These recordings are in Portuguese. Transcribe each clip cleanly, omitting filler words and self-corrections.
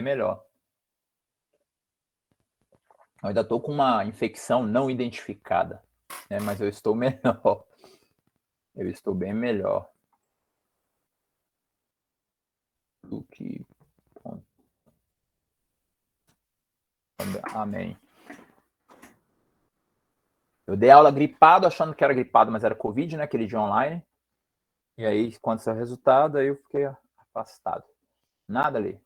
melhor. Eu ainda estou com uma infecção não identificada, né? Mas eu estou melhor. Eu estou bem melhor do que... Amém. Eu dei aula gripado, achando que era gripado, mas era Covid, né? Aquele dia online. E aí, quando saiu o resultado, aí eu fiquei afastado. Nada ali.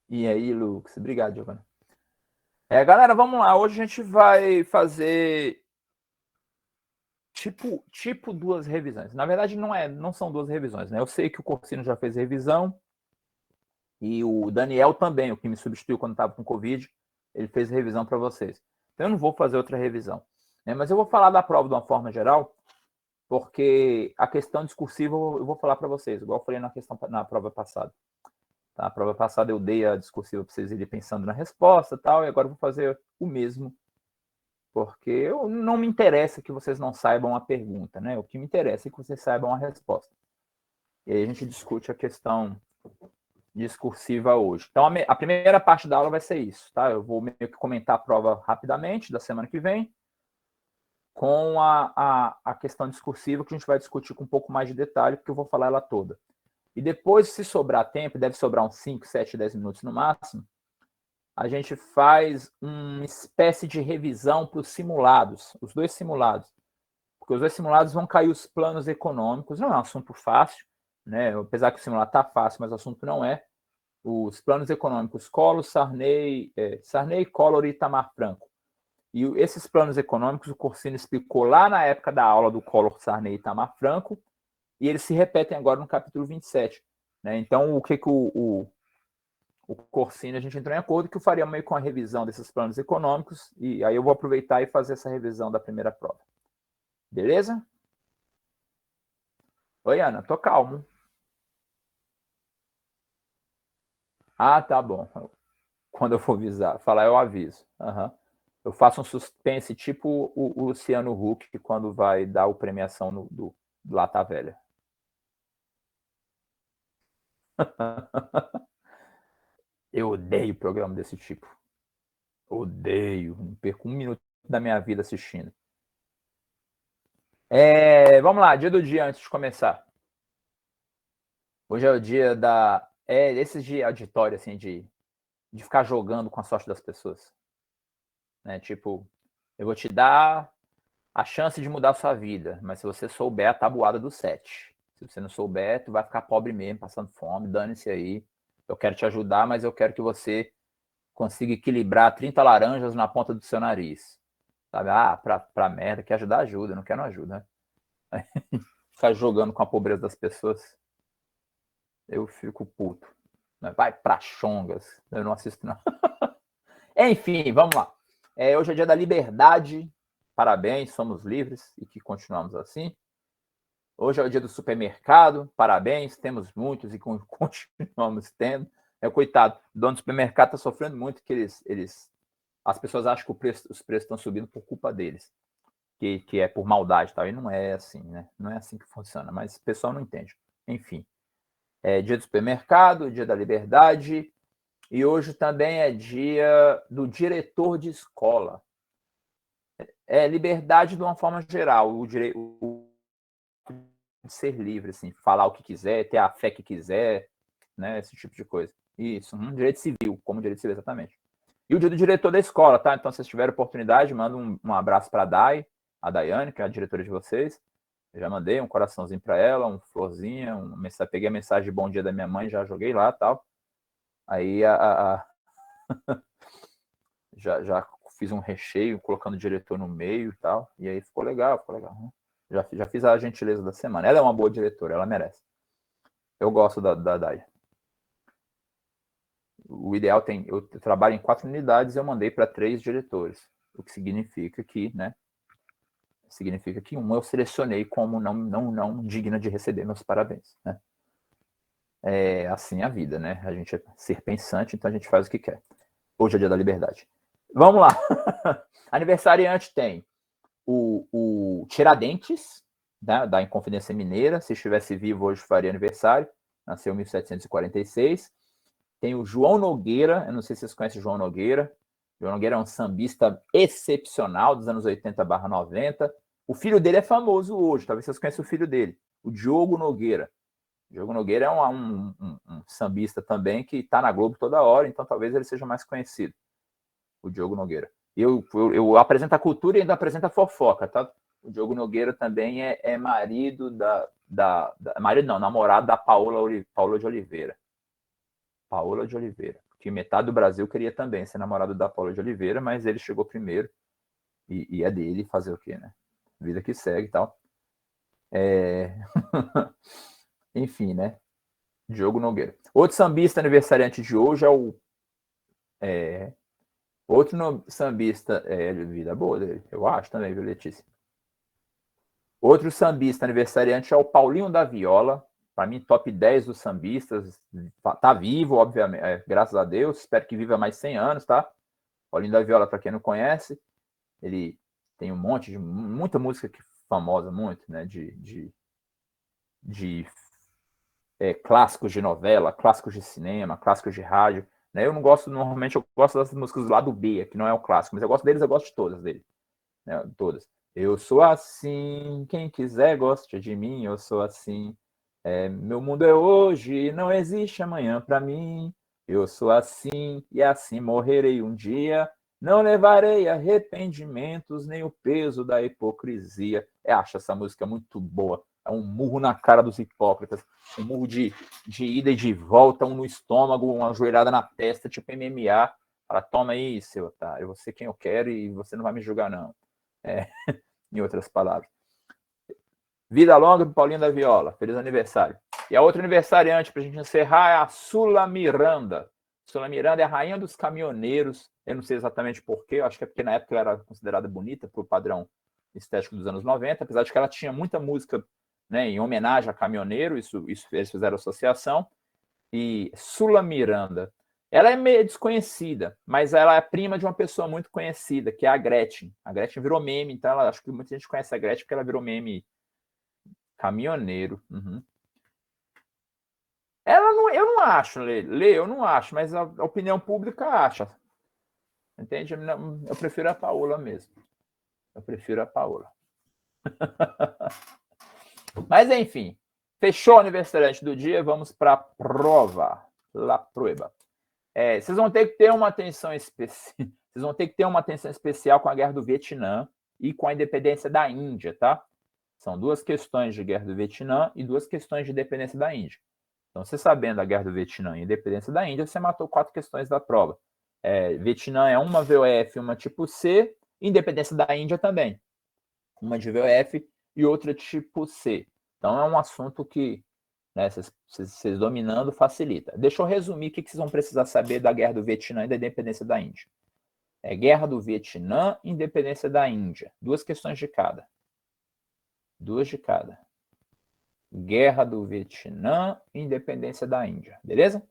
E aí, Lucas? Obrigado, Giovana. Galera, vamos lá. Hoje a gente vai fazer tipo duas revisões. Na verdade, não são duas revisões, né? Eu sei que o Corsino já fez revisão e o Daniel também, o que me substituiu quando estava com Covid, ele fez revisão para vocês. Então, eu não vou fazer outra revisão, né? Mas eu vou falar da prova de uma forma geral, porque a questão discursiva eu vou falar para vocês, igual eu falei na prova passada. Tá? A prova passada eu dei a discursiva para vocês irem pensando na resposta e tal, e agora eu vou fazer o mesmo, porque não me interessa que vocês não saibam a pergunta, né? O que me interessa é que vocês saibam a resposta. E aí a gente discute a questão discursiva hoje. Então, a primeira parte da aula vai ser isso, tá? Eu vou meio que comentar a prova rapidamente, da semana que vem, com a questão discursiva, que a gente vai discutir com um pouco mais de detalhe, porque eu vou falar ela toda. E depois, se sobrar tempo, deve sobrar uns 5, 7, 10 minutos no máximo, a gente faz uma espécie de revisão para os simulados, os dois simulados. Porque os dois simulados vão cair os planos econômicos, não é um assunto fácil, né? Apesar que o simulado está fácil, mas o assunto não é. Os planos econômicos Collor, Sarney, Collor e Itamar Franco. E esses planos econômicos, o Corsino explicou lá na época da aula do Collor, Sarney e Itamar Franco, e eles se repetem agora no capítulo 27. Né? Então, o que o Corsino, a gente entrou em acordo que eu faria meio com a revisão desses planos econômicos, e aí eu vou aproveitar e fazer essa revisão da primeira prova. Beleza? Oi, Ana, tô calmo. Ah, tá bom. Quando eu for falar, eu aviso. Uhum. Eu faço um suspense tipo o Luciano Huck, quando vai dar a premiação do Lata Velha. Eu odeio programa desse tipo. Odeio. Não perco um minuto da minha vida assistindo. Vamos lá, dia do dia antes de começar. Hoje é o dia esses de auditório, assim, de ficar jogando com a sorte das pessoas. Né? Tipo, eu vou te dar a chance de mudar a sua vida, mas se você souber a tabuada do 7. Se você não souber, tu vai ficar pobre mesmo, passando fome, dane-se aí. Eu quero te ajudar, mas eu quero que você consiga equilibrar 30 laranjas na ponta do seu nariz. Sabe? Pra merda, quer ajudar, ajuda, não quer, não ajuda. Né? Ficar jogando com a pobreza das pessoas, eu fico puto. Vai pra chongas, eu não assisto, não. Enfim, vamos lá. Hoje é dia da liberdade, parabéns, somos livres e que continuamos assim. Hoje é o dia do supermercado, parabéns, temos muitos e continuamos tendo. Coitado, o dono do supermercado está sofrendo muito, que as pessoas acham que os preços estão subindo por culpa deles, que é por maldade, tal, e não é assim, né? Não é assim que funciona, mas o pessoal não entende. Enfim, dia do supermercado, dia da liberdade, e hoje também é dia do diretor de escola. Liberdade de uma forma geral, o direito de ser livre, assim, falar o que quiser, ter a fé que quiser, né, esse tipo de coisa. Isso, direito civil, como direito civil, exatamente. E o dia do diretor da escola, tá? Então, se vocês tiverem oportunidade, manda um abraço para a Daiane, que é a diretora de vocês. Eu já mandei um coraçãozinho para ela, uma florzinha, peguei a mensagem de bom dia da minha mãe, já joguei lá, tal. Aí já fiz um recheio, colocando o diretor no meio e tal, e aí ficou legal, Né? Já fiz a gentileza da semana. Ela é uma boa diretora, ela merece. Eu gosto da Dai. O ideal eu trabalho em 4 unidades e eu mandei para 3 diretores, o que significa que, né? Significa que uma eu selecionei como não digna de receber meus parabéns, né? É assim a vida, né? A gente é ser pensante, então a gente faz o que quer. Hoje é dia da liberdade. Vamos lá. Aniversariante tem o Tiradentes, da Inconfidência Mineira. Se estivesse vivo hoje faria aniversário. Nasceu em 1746. Tem o João Nogueira, eu não sei se vocês conhecem o João Nogueira. João Nogueira é um sambista excepcional dos anos 80/90. O filho dele é famoso hoje, talvez vocês conheçam o filho dele, o Diogo Nogueira. O Diogo Nogueira é um sambista também que está na Globo toda hora, então talvez ele seja mais conhecido, o Diogo Nogueira. Eu apresento a cultura e ainda apresento a fofoca, tá? O Diogo Nogueira também é marido marido não, namorado da Paola de Oliveira. Paola de Oliveira, que metade do Brasil queria também ser namorado da Paola de Oliveira, mas ele chegou primeiro e é dele fazer o quê, né? Vida que segue e tal. Enfim, né? Diogo Nogueira. Outro sambista aniversariante de hoje é o outro sambista de vida boa dele, eu acho também, viu, Letícia? Outro sambista aniversariante é o Paulinho da Viola. Para mim, top 10 dos sambistas. Tá vivo, obviamente, graças a Deus. Espero que viva mais 100 anos, tá? Paulinho da Viola, para quem não conhece, ele tem muita música famosa, muito, né? De clássicos de novela, clássicos de cinema, clássicos de rádio. Né? Normalmente eu gosto das músicas do lado B, que não é o clássico, mas eu gosto deles, eu gosto de todas dele. Né? Todas. Eu sou assim, quem quiser goste de mim, eu sou assim. Meu mundo é hoje, não existe amanhã para mim. Eu sou assim e assim morrerei um dia. Não levarei arrependimentos nem o peso da hipocrisia. Acho essa música muito boa. É um murro na cara dos hipócritas. Um murro de ida e de volta, um no estômago, uma joelhada na testa, tipo MMA. Fala, toma aí, seu otário. Eu vou ser quem eu quero e você não vai me julgar, não. Em outras palavras. Vida longa do Paulinho da Viola. Feliz aniversário. E a outra aniversariante, para a gente encerrar, é a Sula Miranda. Sula Miranda é a rainha dos caminhoneiros. Eu não sei exatamente porquê, acho que é porque na época ela era considerada bonita para o padrão estético dos anos 90, apesar de que ela tinha muita música, né, em homenagem a caminhoneiro, isso eles fizeram associação. E Sula Miranda. Ela é meio desconhecida, mas ela é prima de uma pessoa muito conhecida, que é a Gretchen. A Gretchen virou meme, então acho que muita gente conhece a Gretchen porque ela virou meme caminhoneiro. Uhum. Eu não acho, Lê, eu não acho, mas a opinião pública acha. Entende? Eu prefiro a Paola mesmo. Eu prefiro a Paola. Mas, enfim, fechou o aniversariante do dia, vamos para a prova. La prueba. Vocês vão ter que ter uma atenção especial. Vocês vão ter que ter uma atenção especial com a guerra do Vietnã e com a independência da Índia, tá? São duas questões de guerra do Vietnã e duas questões de independência da Índia. Então, você sabendo a guerra do Vietnã e a independência da Índia, você matou 4 questões da prova. Vietnã é uma VOF, uma tipo C, independência da Índia também. Uma de VOF e outra tipo C. Então, é um assunto que, né, vocês dominando facilita. Deixa eu resumir o que vocês vão precisar saber da guerra do Vietnã e da independência da Índia. Guerra do Vietnã e independência da Índia. 2 questões de cada. 2 de cada. Guerra do Vietnã e independência da Índia. Beleza?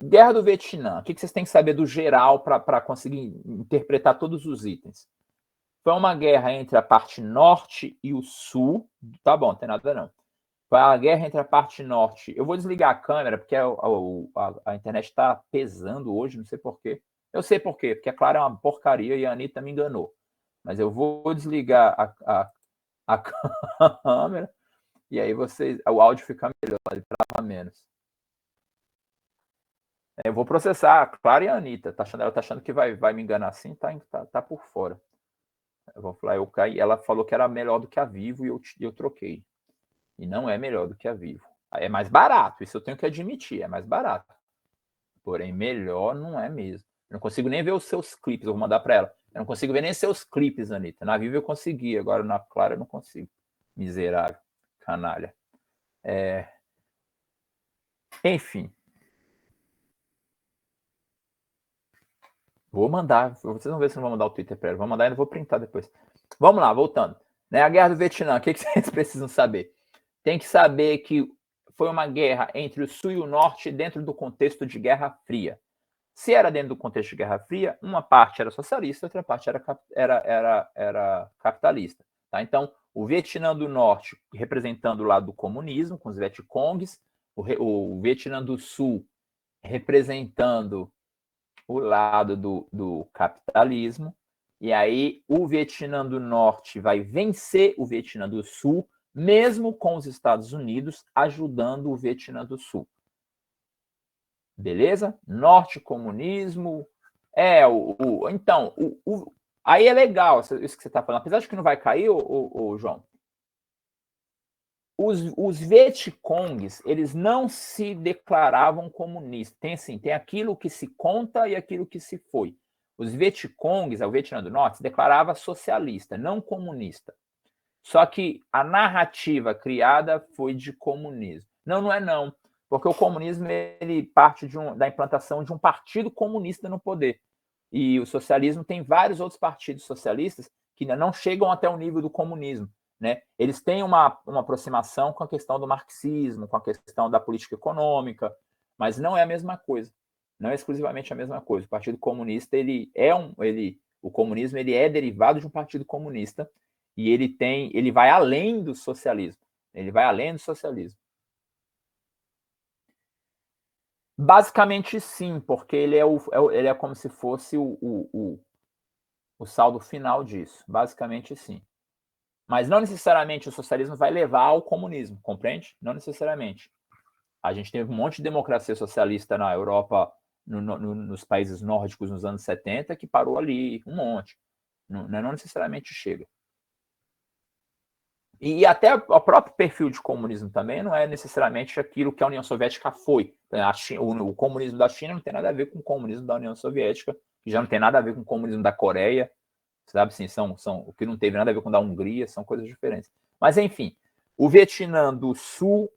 Guerra do Vietnã. O que vocês têm que saber do geral para conseguir interpretar todos os itens? Foi uma guerra entre a parte norte e o sul. Tá bom, não tem nada não. Foi a guerra entre a parte norte. Eu vou desligar a câmera, porque a internet está pesando hoje, não sei porquê. Eu sei porquê, porque a Clara é uma porcaria e a Anitta me enganou. Mas eu vou desligar a câmera e aí o áudio fica melhor, ele trava menos. Eu vou processar a Clara e a Anitta. Ela tá achando que vai me enganar assim, tá por fora. Eu vou falar, ela falou que era melhor do que a Vivo e eu troquei. E não é melhor do que a Vivo. É mais barato, isso eu tenho que admitir, é mais barato. Porém, melhor não é mesmo. Eu não consigo nem ver os seus clipes, eu vou mandar para ela. Eu não consigo ver nem seus clipes, Anitta. Na Vivo eu consegui, agora na Clara eu não consigo. Miserável, canalha. Enfim. Vou mandar, vocês vão ver se não vou mandar o Twitter para ela. Vou mandar e não vou printar depois. Vamos lá, voltando. A guerra do Vietnã, o que vocês precisam saber? Tem que saber que foi uma guerra entre o Sul e o Norte dentro do contexto de Guerra Fria. Se era dentro do contexto de Guerra Fria, uma parte era socialista, outra parte era capitalista. Tá? Então, o Vietnã do Norte representando o lado do comunismo, com os Vietcongs, o Vietnã do Sul representando o lado do capitalismo, e aí o Vietnã do Norte vai vencer o Vietnã do Sul, mesmo com os Estados Unidos ajudando o Vietnã do Sul. Beleza? Norte comunismo. Então, aí é legal isso que você está falando. Apesar de que não vai cair, João, os Vietcongs, eles não se declaravam comunistas. Tem aquilo que se conta e aquilo que se foi. Os Vietcongs, o Vietnã do Norte, se declarava socialista, não comunista. Só que a narrativa criada foi de comunismo. Não é não. Porque o comunismo ele parte da implantação de um partido comunista no poder. E o socialismo tem vários outros partidos socialistas que não chegam até o nível do comunismo. Né? Eles têm uma aproximação com a questão do marxismo, com a questão da política econômica, mas não é a mesma coisa. Não é exclusivamente a mesma coisa. O Partido Comunista, o comunismo ele é derivado de um partido comunista e ele vai além do socialismo. Ele vai além do socialismo. Basicamente sim, porque ele é como se fosse o saldo final disso. Basicamente sim. Mas não necessariamente o socialismo vai levar ao comunismo, compreende? Não necessariamente. A gente teve um monte de democracia socialista na Europa, nos países nórdicos nos anos 70, que parou ali, um monte. Não necessariamente chega. E até o próprio perfil de comunismo também não é necessariamente aquilo que a União Soviética foi. O comunismo da China não tem nada a ver com o comunismo da União Soviética, que já não tem nada a ver com o comunismo da Coreia, sabe? Assim, são o que não teve nada a ver com o da Hungria, são coisas diferentes. Mas, enfim, o Vietnã do Sul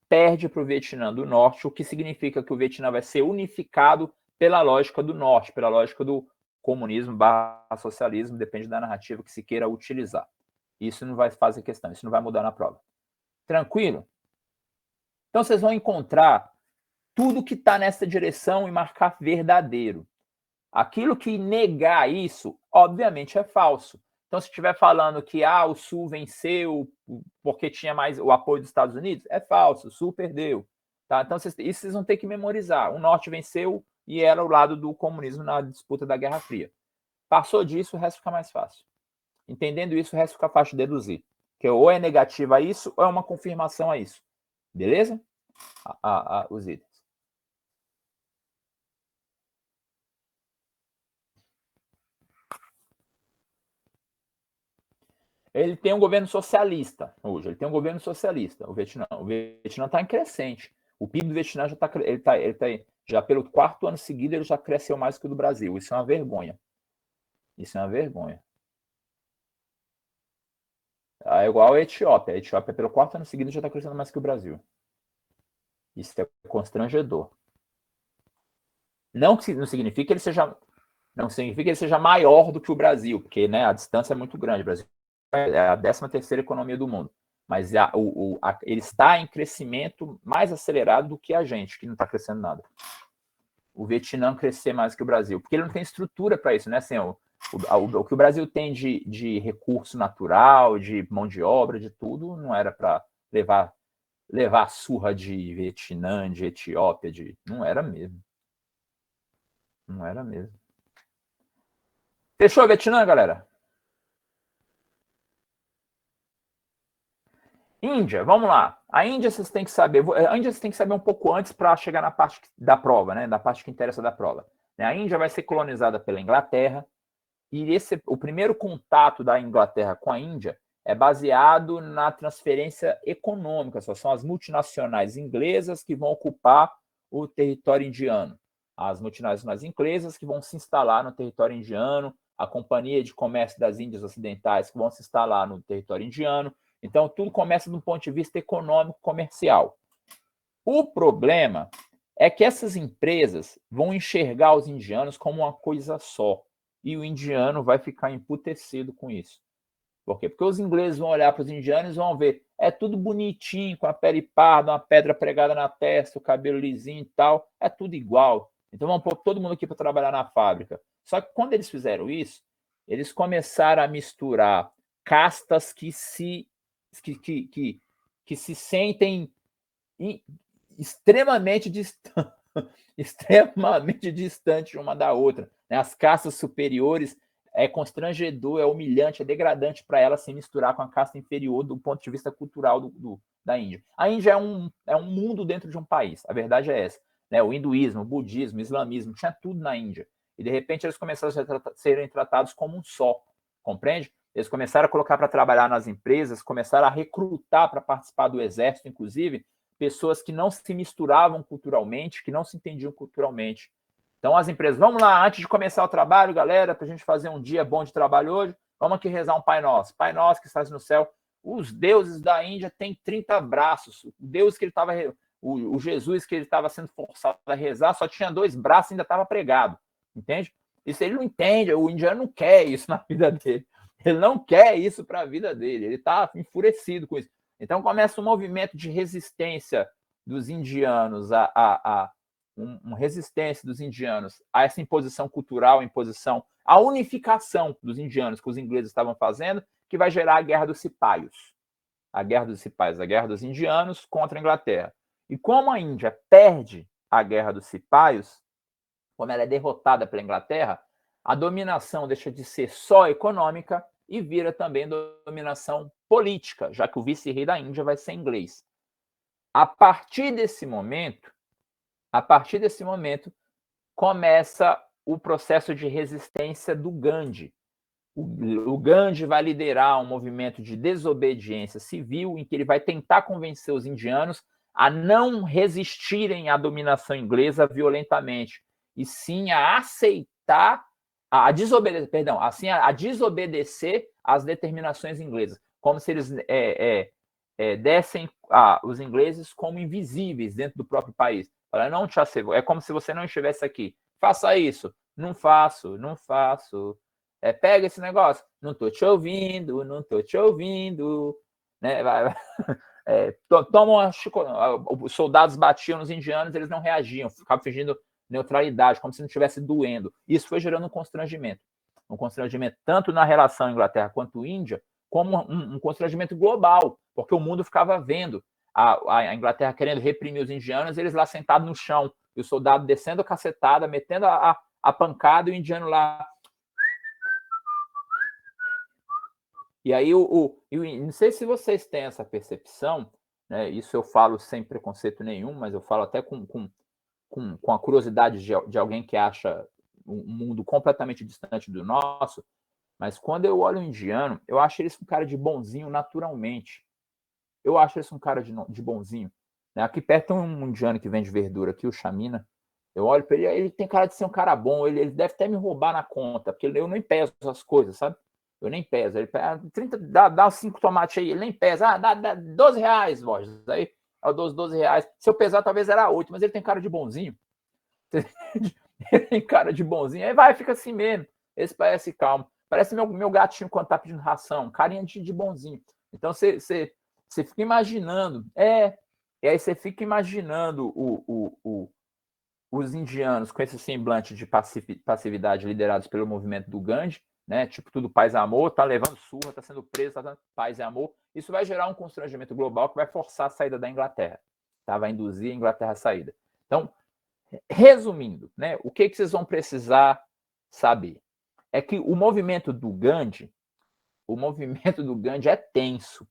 perde para o Vietnã do Norte, o que significa que o Vietnã vai ser unificado pela lógica do Norte, pela lógica do comunismo / socialismo, depende da narrativa que se queira utilizar. Isso não vai fazer questão, isso não vai mudar na prova. Tranquilo? Então, vocês vão encontrar tudo que está nessa direção e marcar verdadeiro. Aquilo que negar isso, obviamente, é falso. Então, se estiver falando que o Sul venceu porque tinha mais o apoio dos Estados Unidos, é falso, o Sul perdeu. Tá? Então, isso vocês vão ter que memorizar. O Norte venceu e era o lado do comunismo na disputa da Guerra Fria. Passou disso, o resto fica mais fácil. Entendendo isso, o resto fica fácil de deduzir. Que ou é negativa a isso, ou é uma confirmação a isso. Beleza? Os itens. Ele tem um governo socialista hoje. Ele tem um governo socialista, o Vietnã. O Vietnã está em crescente. O PIB do Vietnã já já pelo 4º ano seguido, ele já cresceu mais que o do Brasil. Isso é uma vergonha. Isso é uma vergonha. É igual a Etiópia. A Etiópia, pelo 4º ano seguido, já está crescendo mais que o Brasil. Isso é constrangedor. Não significa que ele seja, não significa que ele seja maior do que o Brasil, porque né, a distância é muito grande. O Brasil é a 13ª economia do mundo. Mas ele está em crescimento mais acelerado do que a gente, que não está crescendo nada. O Vietnã crescer mais que o Brasil, porque ele não tem estrutura para isso, né? Assim, o que o Brasil tem de recurso natural, de mão de obra, de tudo, não era para levar a surra de Vietnã, de Etiópia, não era mesmo. Não era mesmo. Fechou, Vietnã, galera? Índia, vamos lá. A Índia vocês têm que saber. A Índia vocês têm que saber um pouco antes para chegar na parte da prova, né? Da parte que interessa da prova. A Índia vai ser colonizada pela Inglaterra e o primeiro contato da Inglaterra com a Índia é baseado na transferência econômica. Só são as multinacionais inglesas que vão ocupar o território indiano. As multinacionais inglesas que vão se instalar no território indiano, a Companhia de Comércio das Índias Ocidentais que vão se instalar no território indiano. Então, tudo começa do ponto de vista econômico comercial. O problema é que essas empresas vão enxergar os indianos como uma coisa só. E o indiano vai ficar emputecido com isso. Por quê? Porque os ingleses vão olhar para os indianos e vão ver, é tudo bonitinho, com a pele parda, uma pedra pregada na testa, o cabelo lisinho e tal, é tudo igual. Então vamos pôr todo mundo aqui para trabalhar na fábrica. Só que quando eles fizeram isso, eles começaram a misturar castas que se sentem extremamente distantes uma da outra. Né? As castas superiores é constrangedor, é humilhante, é degradante para ela se misturar com a casta inferior do ponto de vista cultural da Índia. A Índia é um mundo dentro de um país, a verdade é essa. Né? O hinduísmo, o budismo, o islamismo, tinha tudo na Índia. E de repente eles começaram a serem tratados como um só, compreende? Eles começaram a colocar para trabalhar nas empresas, começaram a recrutar para participar do exército, inclusive, pessoas que não se misturavam culturalmente, que não se entendiam culturalmente. Então, as empresas, vamos lá, antes de começar o trabalho, galera, para a gente fazer um dia bom de trabalho hoje, vamos aqui rezar um Pai Nosso. Pai Nosso que estás no céu. Os deuses da Índia têm 30 braços. O Deus que ele estava, o Jesus que ele estava sendo forçado a rezar, só tinha 2 braços e ainda estava pregado. Entende? Isso ele não entende, o indiano não quer isso na vida dele. Ele não quer isso para a vida dele, ele está enfurecido com isso. Então começa um movimento de resistência dos indianos, uma resistência dos indianos a essa imposição cultural, a unificação dos indianos que os ingleses estavam fazendo, que vai gerar a Guerra dos Cipaios. A Guerra dos Cipaios, a Guerra dos Indianos contra a Inglaterra. E como a Índia perde a Guerra dos Cipaios, como ela é derrotada pela Inglaterra, a dominação deixa de ser só econômica e vira também dominação política, já que o vice-rei da Índia vai ser inglês. A partir desse momento, começa o processo de resistência do Gandhi. O Gandhi vai liderar um movimento de desobediência civil em que ele vai tentar convencer os indianos a não resistirem à dominação inglesa violentamente, e sim a aceitar, a desobedecer às determinações inglesas, como se eles dessem os ingleses como invisíveis dentro do próprio país. Fala, não te asseguro, é como se você não estivesse aqui. Faça isso. Não faço. Pega esse negócio. Não estou te ouvindo. Né? Os soldados batiam nos indianos, eles não reagiam, ficavam fingindo neutralidade, como se não estivesse doendo. Isso foi gerando um constrangimento tanto na relação Inglaterra quanto Índia, como um constrangimento global, porque o mundo ficava vendo a Inglaterra querendo reprimir os indianos, eles lá sentados no chão, e o soldado descendo a cacetada, metendo a pancada, e o indiano lá. E aí, não sei se vocês têm essa percepção, né? Isso eu falo sem preconceito nenhum, mas eu falo até com a curiosidade de alguém que acha um mundo completamente distante do nosso, mas quando eu olho o indiano, eu acho eles um cara de bonzinho naturalmente. Eu acho eles um cara de bonzinho. Né? Aqui perto tem um indiano que vende verdura aqui, o Chamina. Eu olho para ele tem cara de ser um cara bom, ele deve até me roubar na conta, porque eu nem peso as coisas, sabe? Eu nem peso. Ele pega 30, dá 5 tomates aí, ele nem pesa. Dá R$12, Borges. Aí, R$12. Se eu pesar, talvez era 8, mas ele tem cara de bonzinho. Ele tem cara de bonzinho. Aí fica assim mesmo. Esse parece calmo. Parece meu gatinho quando tá pedindo ração. Carinha de bonzinho. Então, você fica imaginando. E aí você fica imaginando os indianos com esse semblante de passividade liderados pelo movimento do Gandhi, né? Tipo, tudo paz e amor, tá levando surra, tá sendo preso, tá dando paz e amor. Isso vai gerar um constrangimento global que vai forçar a saída da Inglaterra, tá? Vai induzir a Inglaterra a saída. Então, resumindo, né? O que vocês vão precisar saber é que o movimento do Gandhi é tenso.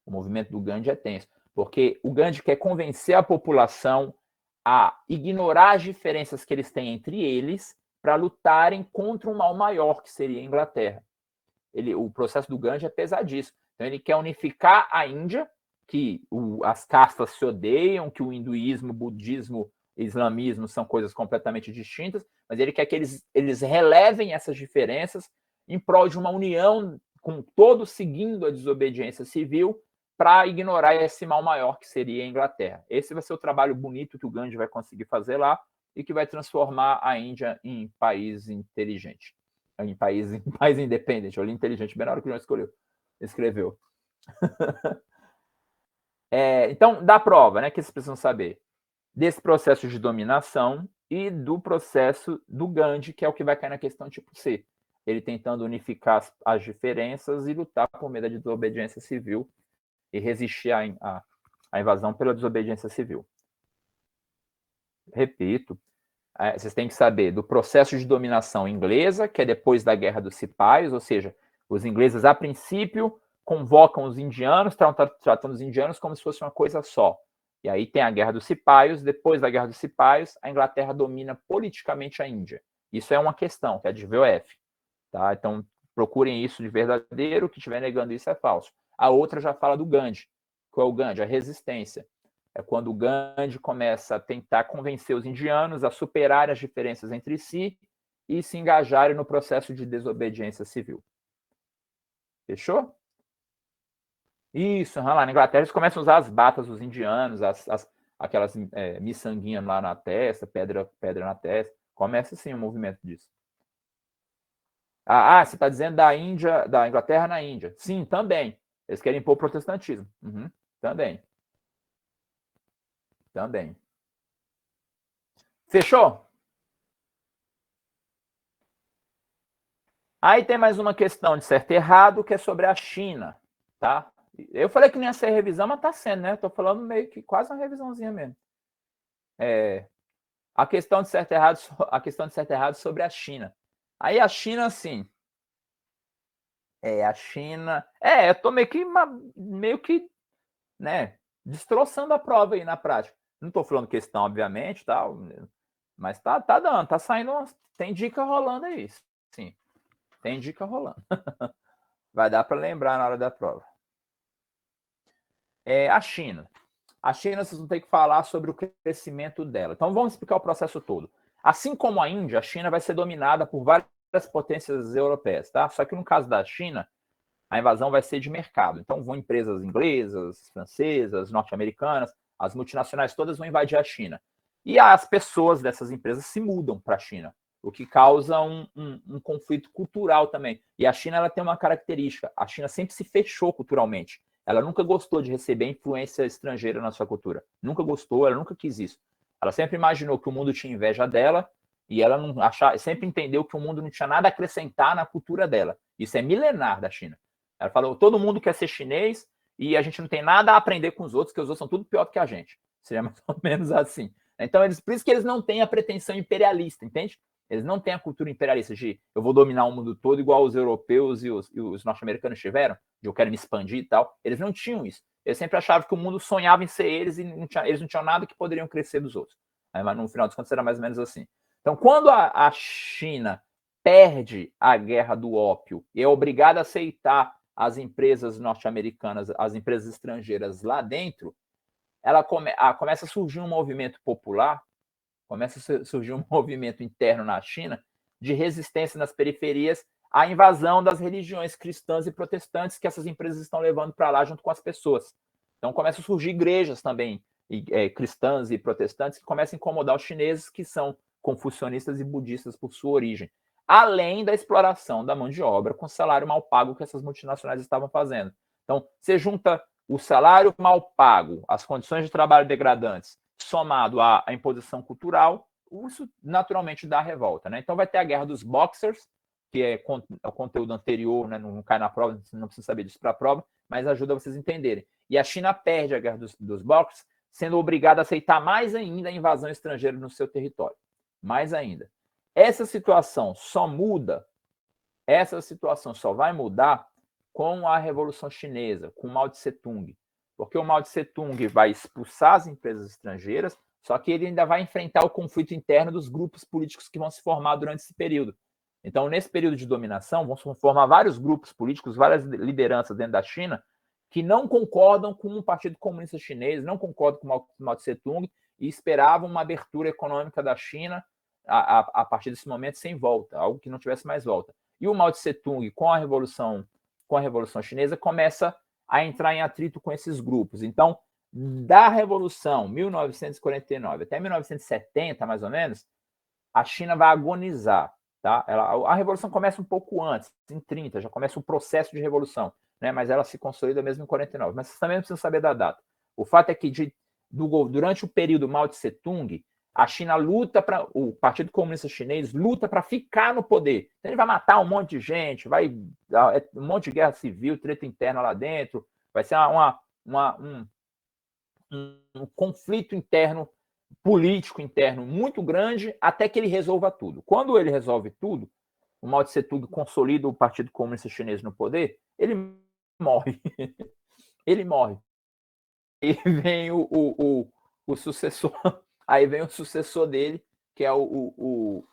O movimento do Gandhi é tenso, porque o Gandhi quer convencer a população a ignorar as diferenças que eles têm entre eles para lutarem contra um mal maior, que seria a Inglaterra. O processo do Gandhi é pesadíssimo. Então, ele quer unificar a Índia, que as castas se odeiam, que o hinduísmo, o budismo, o islamismo são coisas completamente distintas, mas ele quer que eles relevem essas diferenças em prol de uma união, com todos seguindo a desobediência civil, para ignorar esse mal maior que seria a Inglaterra. Esse vai ser o trabalho bonito que o Gandhi vai conseguir fazer lá e que vai transformar a Índia em país inteligente, em país independente. Olha, inteligente, bem na hora que o João escreveu. Então, dá prova, né, que vocês precisam saber desse processo de dominação e do processo do Gandhi, que é o que vai cair na questão tipo C. ele tentando unificar as diferenças e lutar por meio da desobediência civil e resistir à invasão pela desobediência civil. Repito, vocês têm que saber do processo de dominação inglesa, que é depois da Guerra dos Cipaios, ou seja, os ingleses, a princípio, convocam os indianos, tratando os indianos como se fosse uma coisa só. E aí tem a Guerra dos Cipaios, depois da Guerra dos Cipaios, a Inglaterra domina politicamente a Índia. Isso é uma questão, que é de VOF. Tá? Então, procurem isso de verdadeiro, o que estiver negando isso é falso. A outra já fala do Gandhi. Qual é o Gandhi? A resistência. É quando o Gandhi começa a tentar convencer os indianos a superar as diferenças entre si e se engajarem no processo de desobediência civil. Fechou? Isso, lá na Inglaterra eles começam a usar as batas dos indianos, aquelas miçanguinhas lá na testa, pedra na testa. Começa sim o movimento disso. Você está dizendo da Índia, da Inglaterra na Índia. Sim, também. Eles querem impor o protestantismo. Também. Também. Fechou? Aí tem mais uma questão de certo e errado, que é sobre a China, tá? Eu falei que não ia ser revisão, mas tá sendo, né? Tô falando meio que quase uma revisãozinha mesmo. A questão de certo e errado sobre a China. Aí a China, assim, a China, eu tô meio que, né, destroçando a prova aí na prática. Não tô falando questão, obviamente, tal, mas tá dando, tá saindo, tem dica rolando aí, sim. Tem dica rolando. Vai dar para lembrar na hora da prova. A China. A China, vocês vão ter que falar sobre o crescimento dela. Então, vamos explicar o processo todo. Assim como a Índia, a China vai ser dominada por várias potências europeias, tá? Só que no caso da China, a invasão vai ser de mercado. Então, vão empresas inglesas, francesas, norte-americanas, as multinacionais todas vão invadir a China. E as pessoas dessas empresas se mudam para a China, o que causa um conflito cultural também. E a China ela tem uma característica: a China sempre se fechou culturalmente. Ela nunca gostou de receber influência estrangeira na sua cultura. Nunca gostou, ela nunca quis isso. Ela sempre imaginou que o mundo tinha inveja dela e ela não sempre entendeu que o mundo não tinha nada a acrescentar na cultura dela. Isso é milenar da China. Ela falou: todo mundo quer ser chinês e a gente não tem nada a aprender com os outros, que os outros são tudo pior do que a gente. Seria mais ou menos assim. Então, por isso que eles não têm a pretensão imperialista, entende? Eles não têm a cultura imperialista de eu vou dominar o mundo todo igual os europeus e os norte-americanos tiveram, de eu quero me expandir e tal. Eles não tinham isso. Eles sempre achavam que o mundo sonhava em ser eles e eles não tinham nada que poderiam crescer dos outros. Mas no final das contas era mais ou menos assim. Então, quando a China perde a guerra do ópio e é obrigada a aceitar as empresas norte-americanas, as empresas estrangeiras lá dentro, começa a surgir um movimento popular, começa a surgir um movimento interno na China de resistência nas periferias à invasão das religiões cristãs e protestantes que essas empresas estão levando para lá junto com as pessoas. Então começam a surgir igrejas também cristãs e protestantes que começam a incomodar os chineses, que são confucionistas e budistas por sua origem, além da exploração da mão de obra com salário mal pago que essas multinacionais estavam fazendo. Então, você junta o salário mal pago, as condições de trabalho degradantes, somado à imposição cultural, isso naturalmente dá revolta, né? Então vai ter a guerra dos boxers, que é o conteúdo anterior, né? Não cai na prova, não precisa saber disso para a prova, mas ajuda vocês a entenderem. E a China perde a guerra dos boxers, sendo obrigada a aceitar mais ainda a invasão estrangeira no seu território. Mais ainda. Essa situação só vai mudar com a Revolução Chinesa, com o Mao Tse-tung. Porque o Mao Tse-tung vai expulsar as empresas estrangeiras, só que ele ainda vai enfrentar o conflito interno dos grupos políticos que vão se formar durante esse período. Então, nesse período de dominação, vão se formar vários grupos políticos, várias lideranças dentro da China, que não concordam com o Partido Comunista Chinês, não concordam com o Mao Tse-tung e esperavam uma abertura econômica da China a partir desse momento sem volta, algo que não tivesse mais volta. E o Mao Tse-tung, com a Revolução Chinesa, começa a entrar em atrito com esses grupos. Então, da Revolução 1949 até 1970, mais ou menos, a China vai agonizar. Tá? A Revolução começa um pouco antes, em 30, já começa o processo de revolução, né? Mas ela se consolida mesmo em 49. Mas vocês também não precisam saber da data. O fato é que durante o período Mao Tse-tung, A China luta para... O Partido Comunista Chinês luta para ficar no poder. Então, ele vai matar um monte de gente, vai um monte de guerra civil, treta interna lá dentro, vai ser um conflito interno, político interno muito grande, até que ele resolva tudo. Quando ele resolve tudo, o Mao Tse Tung consolida o Partido Comunista Chinês no poder, ele morre. Ele morre. E vem o sucessor, aí vem o sucessor dele, que é o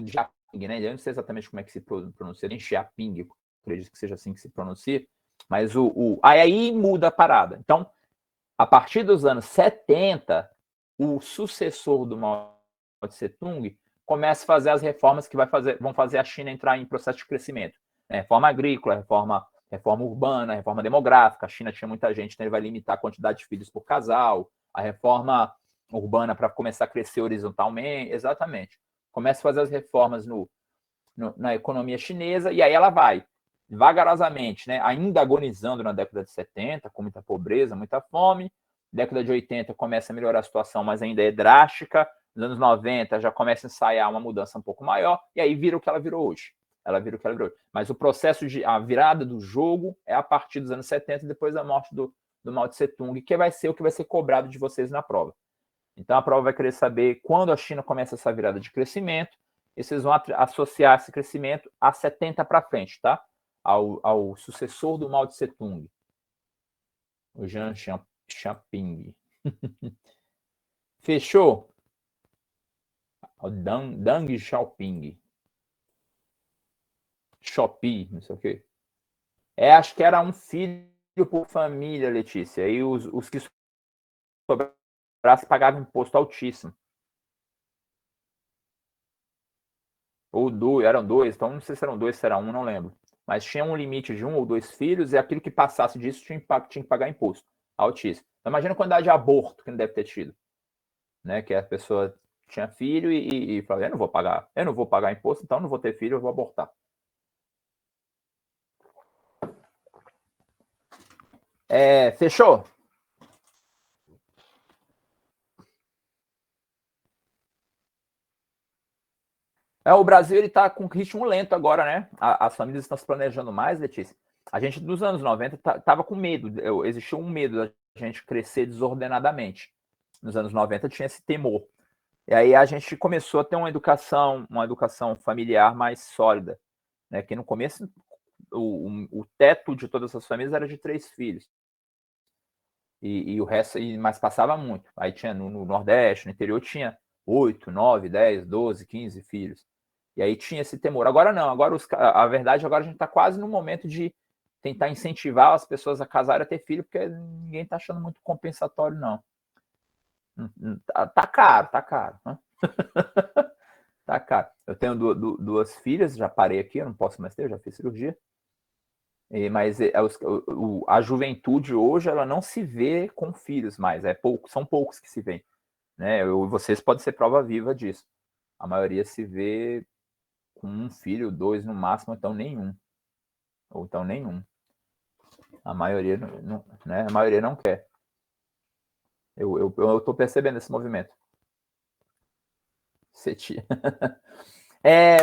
Jiaping, né? Eu não sei exatamente como é que se pronuncia, nem Xiaoping, acredito que seja assim que se pronuncia, mas aí muda a parada. Então, a partir dos anos 70, o sucessor do Mao Tse Tung começa a fazer as reformas que vão fazer a China entrar em processo de crescimento. Reforma agrícola, reforma urbana, reforma demográfica. A China tinha muita gente, então ele vai limitar a quantidade de filhos por casal. A reforma urbana para começar a crescer horizontalmente, exatamente. Começa a fazer as reformas na economia chinesa, e aí ela vai vagarosamente, né, ainda agonizando na década de 70, com muita pobreza, muita fome. Década de 80 começa a melhorar a situação, mas ainda é drástica. Nos anos 90 já começa a ensaiar uma mudança um pouco maior, e aí vira o que ela virou hoje. Mas o processo a virada do jogo é a partir dos anos 70, depois da morte do Mao Tse Tung, que vai ser o que vai ser cobrado de vocês na prova. Então a prova vai querer saber quando a China começa essa virada de crescimento, e vocês vão associar esse crescimento a 70 para frente, tá? Ao sucessor do Mao Tse Tung, o Jiang Xiaoping. Fechou? O Deng Xiaoping. Shopee, não sei o quê. Acho que era um filho por família, Letícia. E os que sobrassem pagavam imposto altíssimo. Ou eram dois, então não sei se eram dois, se era um, não lembro. Mas tinha um limite de 1 ou 2 filhos, e aquilo que passasse disso tinha que pagar imposto altíssimo. Então, imagina a quantidade de aborto que não deve ter tido. Né? Que a pessoa tinha filho e falava, eu não vou pagar imposto, então não vou ter filho, eu vou abortar. Fechou? O Brasil está com ritmo lento agora, né? As famílias estão se planejando mais, Letícia. A gente, nos anos 90, estava com medo. Existia um medo da gente crescer desordenadamente. Nos anos 90 tinha esse temor. E aí a gente começou a ter uma educação familiar mais sólida. Né? Que no começo, o teto de todas as famílias era de 3 filhos. E o resto, mas passava muito. Aí tinha no Nordeste, no interior, tinha 8, 9, 10, 12, 15 filhos. E aí tinha esse temor. Agora não, a verdade, agora a gente está quase no momento de tentar incentivar as pessoas a casarem, a ter filho, porque ninguém está achando muito compensatório, não. Tá caro, tá caro. Né? Tá caro. Eu tenho 2 filhas, já parei aqui, eu não posso mais ter, eu já fiz cirurgia. Mas a juventude hoje, ela não se vê com filhos mais, são poucos que se veem. Né? Vocês podem ser prova viva disso. A maioria se vê com 1 filho, 2 no máximo, então nenhum. Ou então nenhum. A maioria não, né? A maioria não quer. Eu estou percebendo esse movimento.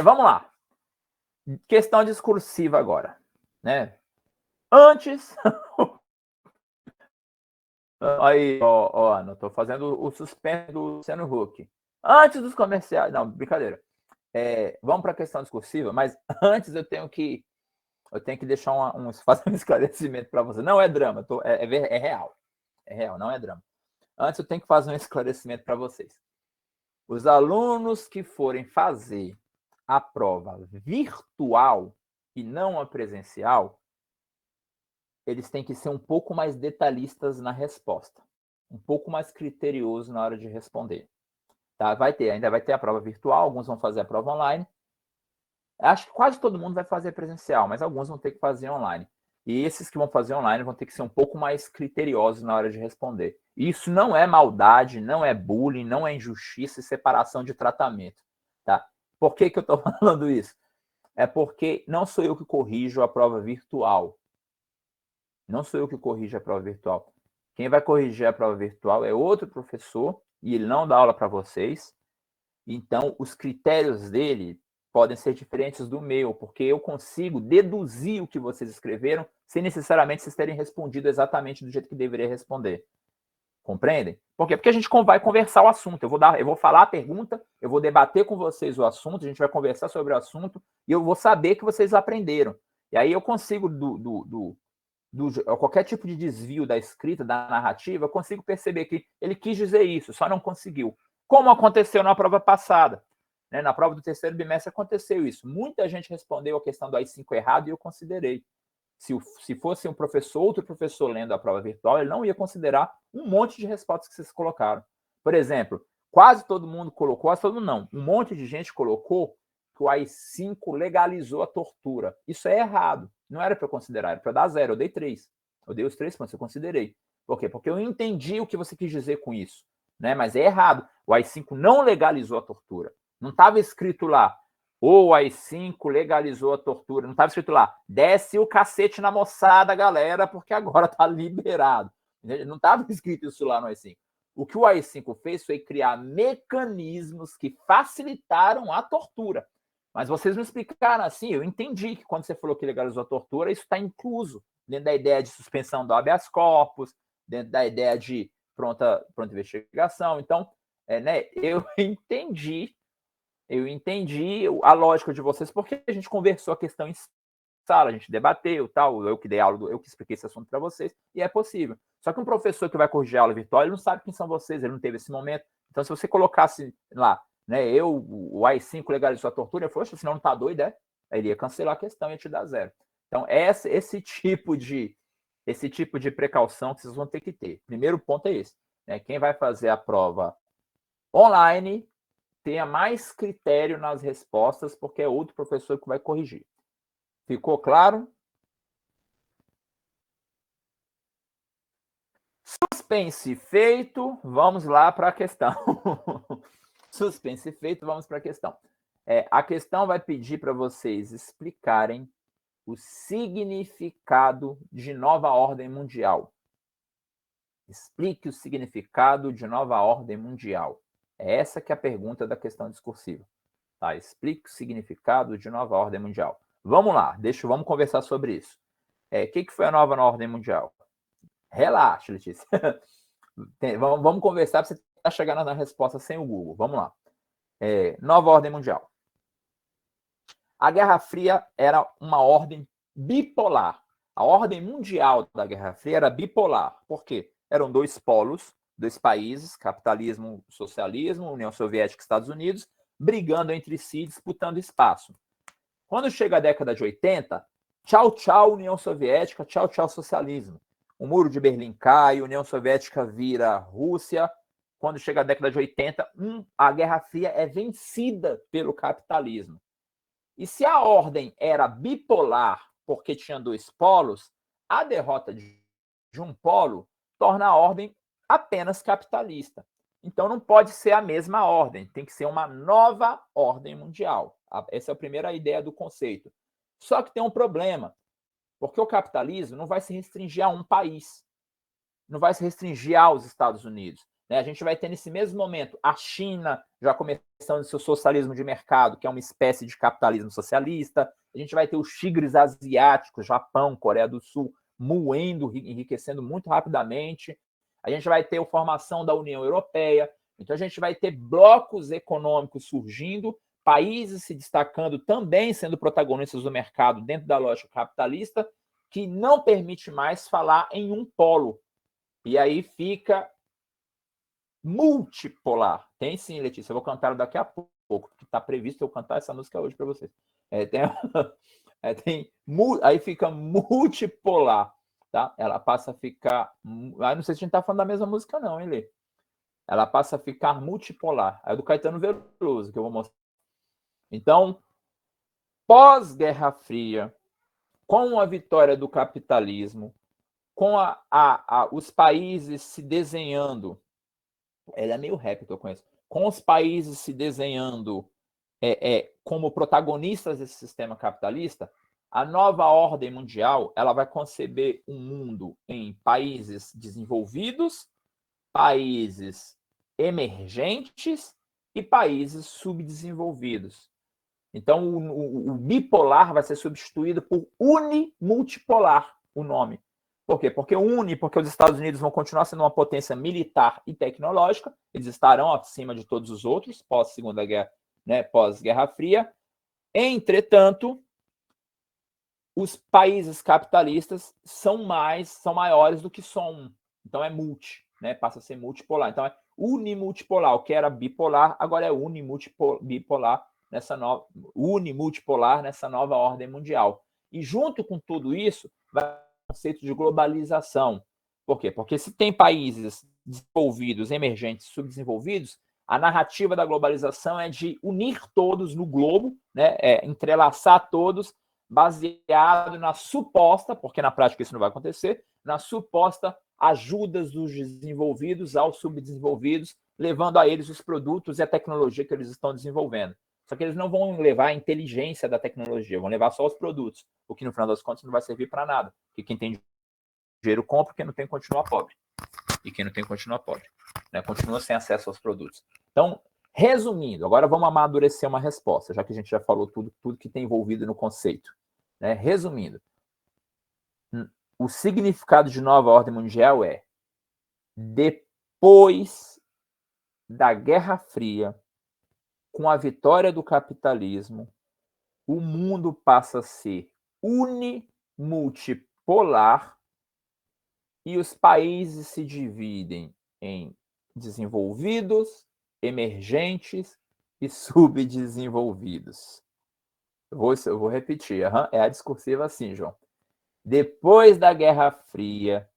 Vamos lá. Questão discursiva agora. Né? Antes. Aí, Ana, estou fazendo o suspense do Luciano Huck. Antes dos comerciais. Não, brincadeira. Vamos para a questão discursiva, mas antes eu tenho que deixar fazer um esclarecimento para você. Não é drama, é real. É real, não é drama. Antes eu tenho que fazer um esclarecimento para vocês. Os alunos que forem fazer a prova virtual e não a presencial, eles têm que ser um pouco mais detalhistas na resposta, um pouco mais criterioso na hora de responder. Tá? Ainda vai ter a prova virtual, alguns vão fazer a prova online. Acho que quase todo mundo vai fazer presencial, mas alguns vão ter que fazer online. E esses que vão fazer online vão ter que ser um pouco mais criteriosos na hora de responder. Isso não é maldade, não é bullying, não é injustiça e separação de tratamento. Tá? Por que eu estou falando isso? É porque não sou eu que corrijo a prova virtual. Não sou eu que corrijo a prova virtual. Quem vai corrigir a prova virtual é outro professor, e ele não dá aula para vocês. Então, os critérios dele podem ser diferentes do meu, porque eu consigo deduzir o que vocês escreveram sem necessariamente vocês terem respondido exatamente do jeito que deveria responder. Compreendem? Por quê? Porque a gente vai conversar o assunto. Eu vou falar a pergunta, eu vou debater com vocês o assunto, a gente vai conversar sobre o assunto e eu vou saber que vocês aprenderam. E aí eu consigo, qualquer tipo de desvio da escrita, da narrativa, eu consigo perceber que ele quis dizer isso, só não conseguiu. Como aconteceu na prova passada. Né? Na prova do terceiro bimestre aconteceu isso. Muita gente respondeu a questão do AI-5 errado e eu considerei. Se fosse outro professor lendo a prova virtual, ele não ia considerar um monte de respostas que vocês colocaram. Por exemplo, quase todo mundo colocou, quase todo mundo não, um monte de gente colocou que o AI-5 legalizou a tortura. Isso é errado. Não era para eu considerar, era para dar 0. Eu dei 3. Eu dei os 3 pontos, eu considerei. Por quê? Porque eu entendi o que você quis dizer com isso. Né? Mas é errado. O AI-5 não legalizou a tortura. Não estava escrito lá, ou o AI-5 legalizou a tortura. Não estava escrito lá, desce o cacete na moçada, galera, porque agora está liberado. Não estava escrito isso lá no AI-5. O que o AI-5 fez foi criar mecanismos que facilitaram a tortura. Mas vocês não explicaram assim. Eu entendi que quando você falou que legalizou a tortura, isso está incluso dentro da ideia de suspensão do habeas corpus, dentro da ideia de pronta investigação. Então, né, eu entendi a lógica de vocês, porque a gente conversou a questão em sala, a gente debateu, tal, eu que dei aula, eu que expliquei esse assunto para vocês, e é possível. Só que um professor que vai corrigir a aula virtual, ele não sabe quem são vocês, ele não teve esse momento. Então, se você colocasse lá, né, o AI-5 legalizou a tortura, eu falei, senão não tá doido, é? Aí ele ia cancelar a questão e ia te dar 0. Então, esse tipo de precaução que vocês vão ter que ter. Primeiro ponto é esse. Né? Quem vai fazer a prova online tenha mais critério nas respostas, porque é outro professor que vai corrigir. Ficou claro? Suspense feito, vamos lá para a questão. Suspense feito, vamos para a questão. A questão vai pedir para vocês explicarem o significado de nova ordem mundial. Explique o significado de nova ordem mundial. É essa que é a pergunta da questão discursiva. Tá? Explique o significado de nova ordem mundial. Vamos lá, vamos conversar sobre isso. O que foi a nova ordem mundial? Relaxa, Letícia. Vamos conversar para você estar chegando na resposta sem o Google. Vamos lá. Nova ordem mundial. A Guerra Fria era uma ordem bipolar. A ordem mundial da Guerra Fria era bipolar. Por quê? Eram dois polos, dois países, capitalismo, socialismo, União Soviética e Estados Unidos, brigando entre si, disputando espaço. Quando chega a década de 80, tchau, tchau, União Soviética, tchau, tchau, socialismo. O muro de Berlim cai, a União Soviética vira Rússia. Quando chega a década de 80, a Guerra Fria é vencida pelo capitalismo. E se a ordem era bipolar, porque tinha dois polos, a derrota de um polo torna a ordem apenas capitalista. Então não pode ser a mesma ordem, tem que ser uma nova ordem mundial. Essa é a primeira ideia do conceito. Só que tem um problema, porque o capitalismo não vai se restringir a um país, não vai se restringir aos Estados Unidos. A gente vai ter nesse mesmo momento a China já começando seu socialismo de mercado, que é uma espécie de capitalismo socialista. A gente vai ter os tigres asiáticos, Japão, Coreia do Sul, moendo, enriquecendo muito rapidamente. A gente vai ter a formação da União Europeia. Então, a gente vai ter blocos econômicos surgindo, países se destacando também, sendo protagonistas do mercado dentro da lógica capitalista, que não permite mais falar em um polo. E aí fica multipolar. Tem sim, Letícia, eu vou cantar daqui a pouco, porque está previsto eu cantar essa música hoje para vocês. Aí fica multipolar, tá? Ela passa a ficar... não sei se a gente está falando da mesma música não, hein, Lê? Ela passa a ficar multipolar. É do Caetano Veloso que eu vou mostrar. Então, pós-Guerra Fria, com a vitória do capitalismo, com os países se desenhando, ela é meio rap que eu conheço, com os países se desenhando como protagonistas desse sistema capitalista, A nova ordem mundial, ela vai conceber um mundo em países desenvolvidos, países emergentes e países subdesenvolvidos. Então, o bipolar vai ser substituído por unimultipolar, o nome. Por quê? Porque porque os Estados Unidos vão continuar sendo uma potência militar e tecnológica, eles estarão acima de todos os outros, pós-Segunda Guerra, né, pós-Guerra Fria. Entretanto, os países capitalistas são maiores do que só um. Então é multi, né? Passa a ser multipolar. Então é unimultipolar, o que era bipolar, agora é unimultipolar nessa nova ordem mundial. E junto com tudo isso, vai o conceito de globalização. Por quê? Porque se tem países desenvolvidos, emergentes, subdesenvolvidos, a narrativa da globalização é de unir todos no globo, né? Entrelaçar todos, baseado na suposta, porque na prática isso não vai acontecer, na suposta ajudas dos desenvolvidos aos subdesenvolvidos, levando a eles os produtos e a tecnologia que eles estão desenvolvendo. Só que eles não vão levar a inteligência da tecnologia, vão levar só os produtos, o que no final das contas não vai servir para nada. Porque quem tem dinheiro compra, quem não tem continua pobre. E quem não tem continua pobre. Né? Continua sem acesso aos produtos. Então, resumindo, agora vamos amadurecer uma resposta, já que a gente já falou tudo que tem envolvido no conceito. Né? Resumindo, o significado de nova ordem mundial é: depois da Guerra Fria, com a vitória do capitalismo, o mundo passa a ser unimultipolar e os países se dividem em desenvolvidos, emergentes e subdesenvolvidos. Eu vou repetir, é a discursiva assim, João. Depois da Guerra Fria,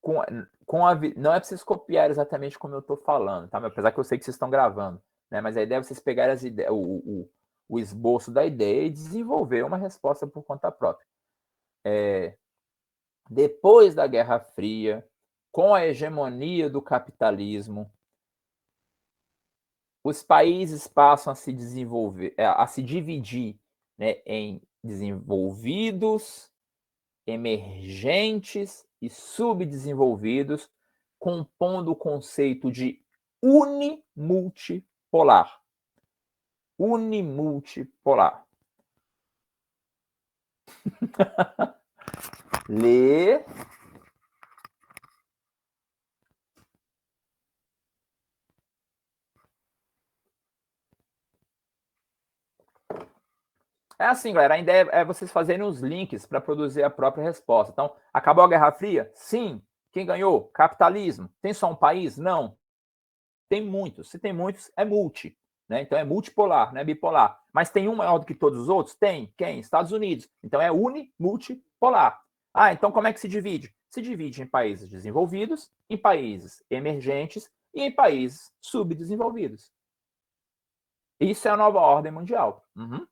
não é para vocês copiar exatamente como eu estou falando, tá? Apesar que eu sei que vocês estão gravando, né? Mas a ideia é vocês pegarem as ideias, o esboço da ideia e desenvolver uma resposta por conta própria. Depois da Guerra Fria, com a hegemonia do capitalismo, os países passam a se desenvolver, a se dividir, né, em desenvolvidos, emergentes e subdesenvolvidos, compondo o conceito de unimultipolar. Unimultipolar. Lê. É assim, galera, a ideia é vocês fazerem os links para produzir a própria resposta. Então, acabou a Guerra Fria? Sim. Quem ganhou? Capitalismo. Tem só um país? Não. Tem muitos. Se tem muitos, é multi. Né? Então, é multipolar, não é bipolar. Mas tem um maior do que todos os outros? Tem. Quem? Estados Unidos. Então, é unimultipolar. Ah, então como é que se divide? Se divide em países desenvolvidos, em países emergentes e em países subdesenvolvidos. Isso é a nova ordem mundial. Uhum.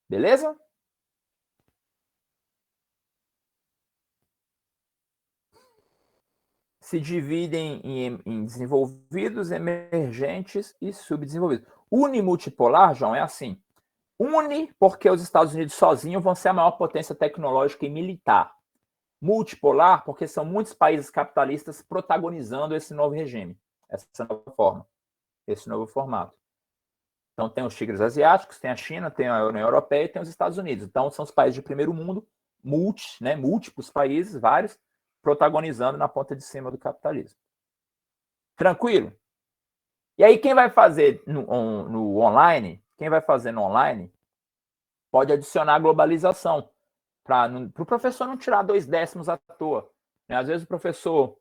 Beleza? Se dividem em desenvolvidos, emergentes e subdesenvolvidos. Unimultipolar, João, é assim. Uni, porque os Estados Unidos sozinhos vão ser a maior potência tecnológica e militar. Multipolar, porque são muitos países capitalistas protagonizando esse novo regime, essa nova forma, esse novo formato. Então, tem os tigres asiáticos, tem a China, tem a União Europeia e tem os Estados Unidos. Então, são os países de primeiro mundo, múltiplos países, vários, protagonizando na ponta de cima do capitalismo. Tranquilo? E aí, quem vai fazer no online, quem vai fazer no online, pode adicionar a globalização, para o professor não tirar 2/10 à toa. Né? Às vezes o professor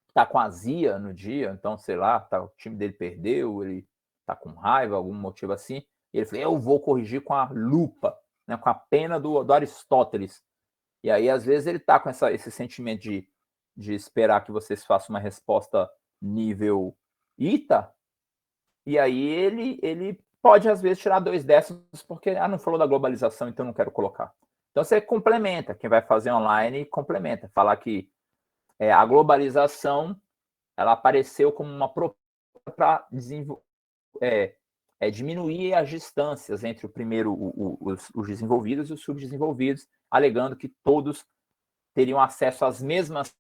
está com azia no dia, então, sei lá, o time dele perdeu, ele está com raiva, algum motivo assim, e ele fala, eu vou corrigir com a lupa, né, com a pena do Aristóteles. E aí, às vezes, ele está com esse sentimento de esperar que vocês façam uma resposta nível ITA, e aí ele pode, às vezes, tirar 2/10 porque não falou da globalização, então não quero colocar. Então, você complementa, quem vai fazer online complementa, falar que a globalização ela apareceu como uma proposta para é diminuir as distâncias entre o primeiro, os desenvolvidos e os subdesenvolvidos, alegando que todos teriam acesso às mesmas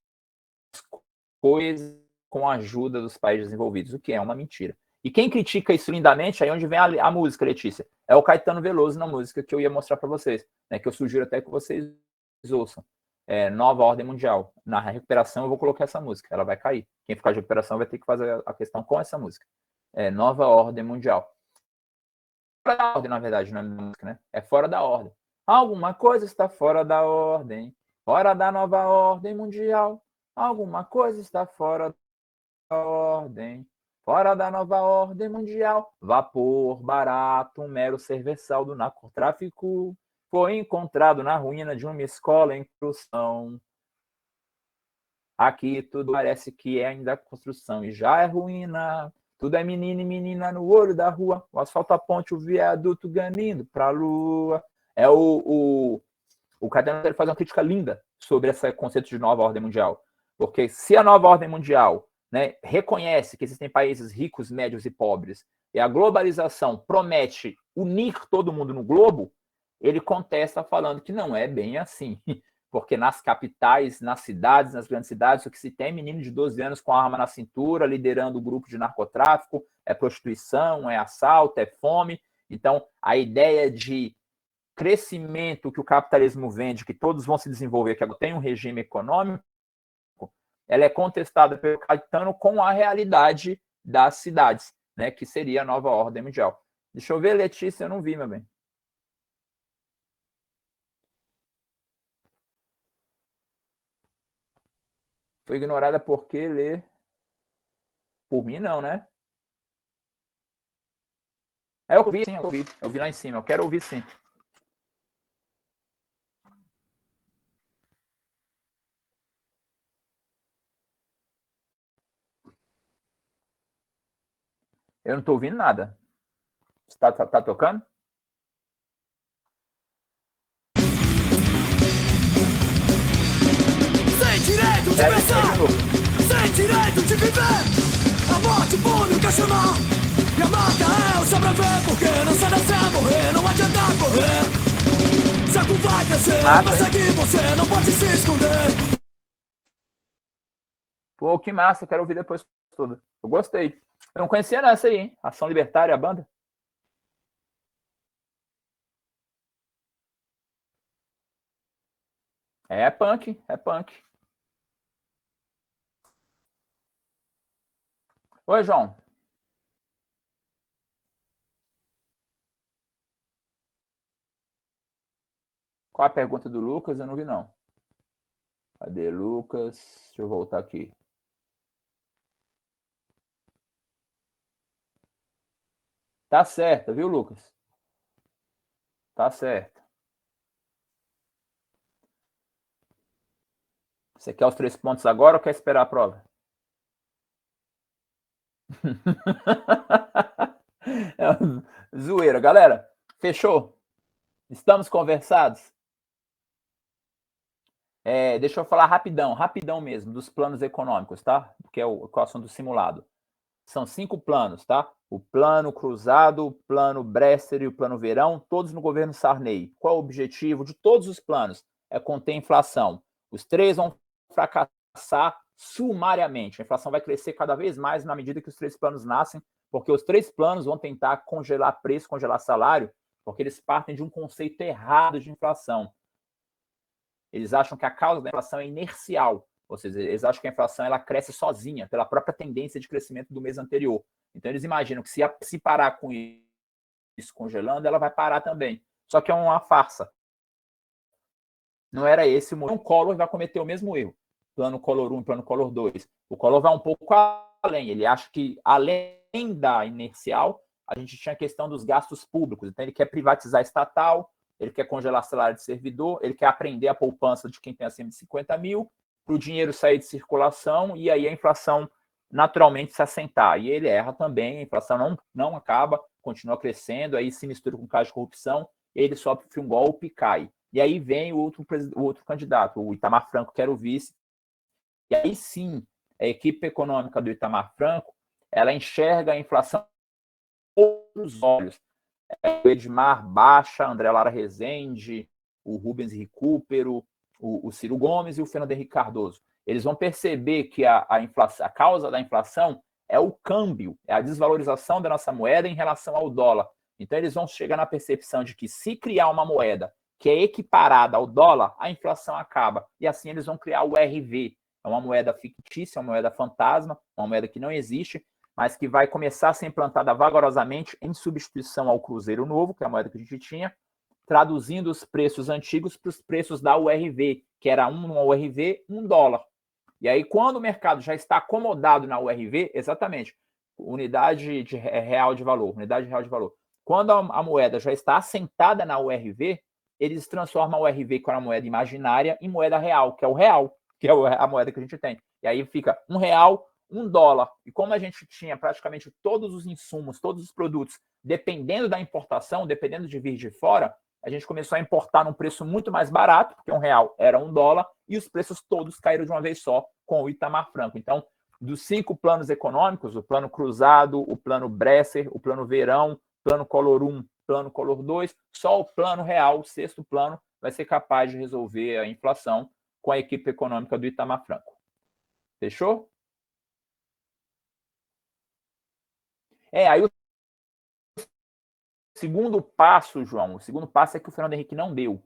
coisas com a ajuda dos países desenvolvidos, o que é uma mentira. E quem critica isso lindamente, aí onde vem a música, Letícia, é o Caetano Veloso na música que eu ia mostrar para vocês, né, que eu sugiro até que vocês ouçam. Nova Ordem Mundial. Na recuperação eu vou colocar essa música, ela vai cair. Quem ficar de recuperação vai ter que fazer a questão com essa música. Nova Ordem Mundial. Fora da ordem, na verdade, não é música, né? É fora da ordem. Alguma coisa está fora da ordem, fora da nova ordem mundial. Alguma coisa está fora da ordem, fora da nova ordem mundial. Vapor barato, um mero serviçal do narcotráfico, foi encontrado na ruína de uma escola em construção. Aqui tudo parece que é ainda construção e já é ruína. Tudo é menino e menina no olho da rua. O asfalto, a ponte, o viaduto ganindo pra lua. O Caetano faz uma crítica linda sobre esse conceito de nova ordem mundial. Porque se a nova ordem mundial, né, reconhece que existem países ricos, médios e pobres, e a globalização promete unir todo mundo no globo, ele contesta falando que não é bem assim. Porque nas capitais, nas cidades, nas grandes cidades, o que se tem é menino de 12 anos com arma na cintura, liderando o grupo de narcotráfico, é prostituição, é assalto, é fome. Então, a ideia de crescimento que o capitalismo vende, que todos vão se desenvolver, que tem um regime econômico, ela é contestada pelo Caetano com a realidade das cidades, né, que seria a nova ordem mundial. Deixa eu ver, Letícia, eu não vi, meu bem. Foi ignorada porque ler. Por mim, não, né? Eu ouvi, sim, eu ouvi. Eu vi lá em cima. Eu quero ouvir, sim. Eu não tô ouvindo nada. Você tá tocando? Sem direito de pensar, sem direito de viver. A morte pune o questionar. E a marca é o sobreviver, porque não se nascer morrer, não adianta correr. Saco vai crescer, vai seguir, você não pode se esconder. Pô, que massa, eu quero ouvir depois tudo. Eu gostei. Eu não conhecia essa aí, hein? Ação Libertária, a banda. É punk, é punk. Oi, João. Qual a pergunta do Lucas? Eu não vi, não. Cadê Lucas? Deixa eu voltar aqui. Tá certo, viu, Lucas? Tá certo. Você quer os 3 pontos agora ou quer esperar a prova? É zoeira. Galera, fechou? Estamos conversados? Deixa eu falar rapidão mesmo, dos planos econômicos, tá? Que é o assunto do simulado. São 5 planos, tá? O plano cruzado, o plano Bresser e o plano Verão, todos no governo Sarney. Qual é o objetivo de todos os planos? É conter a inflação. Os 3 vão fracassar sumariamente. A inflação vai crescer cada vez mais na medida que os 3 planos nascem, porque os 3 planos vão tentar congelar preço, congelar salário, porque eles partem de um conceito errado de inflação. Eles acham que a causa da inflação é inercial, ou seja, eles acham que a inflação ela cresce sozinha, pela própria tendência de crescimento do mês anterior. Então, eles imaginam que se parar com isso congelando, ela vai parar também. Só que é uma farsa. Não era esse o motivo. O Collor vai cometer o mesmo erro. Plano Collor 1 e plano Collor 2. O Collor vai um pouco além. Ele acha que, além da inercial, a gente tinha a questão dos gastos públicos. Então, ele quer privatizar estatal, ele quer congelar salário de servidor, ele quer aprender a poupança de quem tem acima de 50 mil, para o dinheiro sair de circulação e aí a inflação naturalmente se assentar. E ele erra também, a inflação não acaba, continua crescendo, aí se mistura com caso de corrupção, ele sofre um golpe e cai. E aí vem o outro candidato, o Itamar Franco, que era o vice. E aí sim, a equipe econômica do Itamar Franco, ela enxerga a inflação outros olhos. O Edmar Baixa, André Lara Rezende, o Rubens Recupero, o Ciro Gomes e o Fernando Henrique Cardoso. Eles vão perceber que a causa da inflação é o câmbio, é a desvalorização da nossa moeda em relação ao dólar. Então, eles vão chegar na percepção de que se criar uma moeda que é equiparada ao dólar, a inflação acaba. E assim eles vão criar o RV. É uma moeda fictícia, uma moeda fantasma, uma moeda que não existe, mas que vai começar a ser implantada vagarosamente em substituição ao Cruzeiro Novo, que é a moeda que a gente tinha, traduzindo os preços antigos para os preços da URV, que era uma URV, $1. E aí, quando o mercado já está acomodado na URV, exatamente, unidade real de valor. Quando a moeda já está assentada na URV, eles transformam a URV, que era uma moeda imaginária, em moeda real, que é a moeda que a gente tem. E aí fica R$1, $1. E como a gente tinha praticamente todos os insumos, todos os produtos, dependendo da importação, dependendo de vir de fora, a gente começou a importar num preço muito mais barato, porque R$1 era $1, e os preços todos caíram de uma vez só com o Itamar Franco. Então, dos 5 planos econômicos, o plano cruzado, o plano Bresser, o plano verão, plano Collor 1, plano Collor 2, só o plano real, o 6º plano, vai ser capaz de resolver a inflação com a equipe econômica do Itamar Franco. Fechou? Aí o segundo passo, João, o segundo passo é que o Fernando Henrique não deu.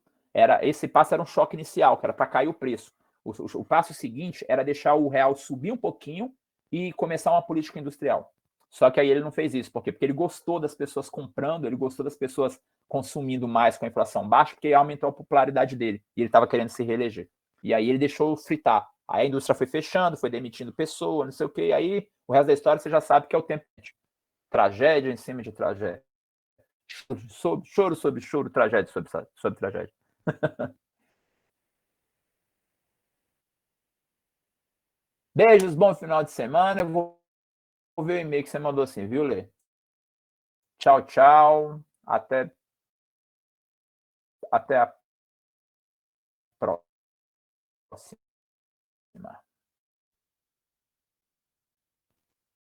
Esse passo era um choque inicial, que era para cair o preço. O passo seguinte era deixar o real subir um pouquinho e começar uma política industrial. Só que aí ele não fez isso. Por quê? Porque ele gostou das pessoas comprando, ele gostou das pessoas consumindo mais com a inflação baixa, porque aumentou a popularidade dele. E ele estava querendo se reeleger. E aí ele deixou fritar. Aí a indústria foi fechando, foi demitindo pessoas, não sei o quê. E aí o resto da história você já sabe que é o tempo. Tragédia em cima de tragédia. Choro sobre choro, tragédia sobre tragédia. Beijos, bom final de semana. Eu vou ver o e-mail que você mandou assim, viu, Lê? Tchau, tchau. Até a próxima.